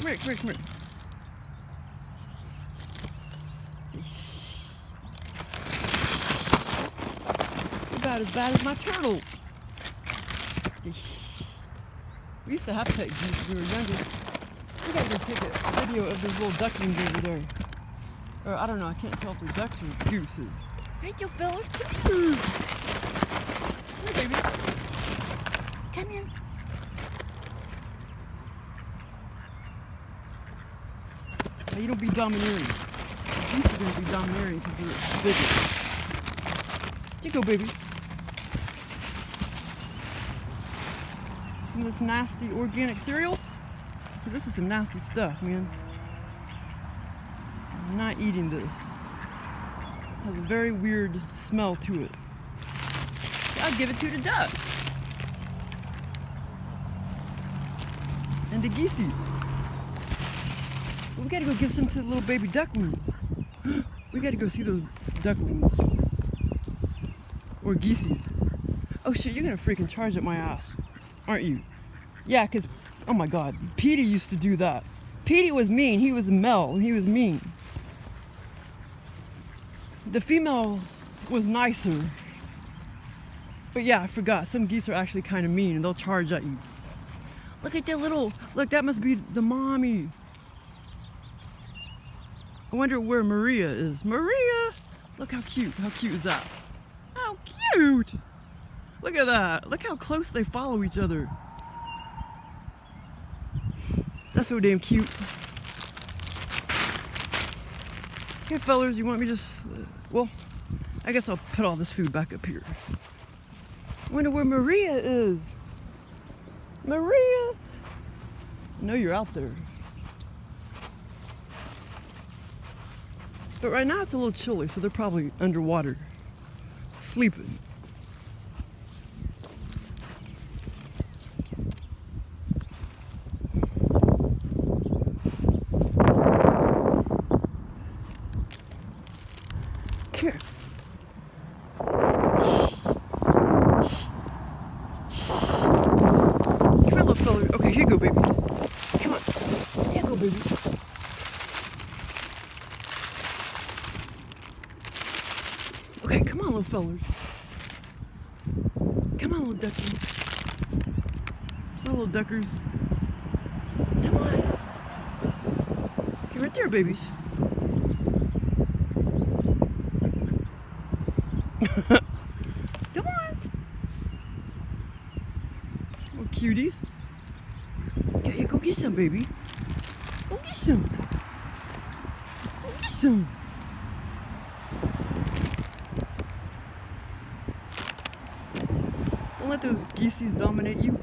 Come here, come here, come here. You're about as bad as my turtle. We used to have pet geese when we were younger. We gotta go take a video of those little ducklings over there. Or I don't know, I can't tell if they're ducks or gooses. Hey, you fellas, come here. Come here, baby. Come here. Now you don't be domineering. Geese are gonna be domineering because they're bigger. Here you go, baby. Some of this nasty organic cereal. This is some nasty stuff, man. I'm not eating this. It has a very weird smell to it. I'll give it to the duck. And the geesies. We gotta go give some to the little baby ducklings. We gotta go see those ducklings. Or geesies. Oh shit, you're gonna freaking charge at my ass, aren't you? Yeah, cause, oh my god, Petey used to do that. Petey was mean, he was a male, he was mean. The female was nicer. But yeah, I forgot, some geese are actually kind of mean and they'll charge at you. Look at that little, look, that must be the mommy. I wonder where Maria is. Maria! Look how cute is that? How cute! Look at that, look how close they follow each other. That's so damn cute. Hey fellas, you want me just, well, I guess I'll put all this food back up here. Wonder where Maria is. Maria! I know you're out there. But right now it's a little chilly, so they're probably underwater, sleeping. Come here. Come here, little fella. Okay, here you go, baby. Come on. Here you go, baby. Okay, come on, little fellers. Come on, little duckies. Come on, little duckers. Come on. Okay, right there, babies. Come on. Little cuties. Okay, go get some, baby. Go get some. Go get some. Don't let those geesies dominate you.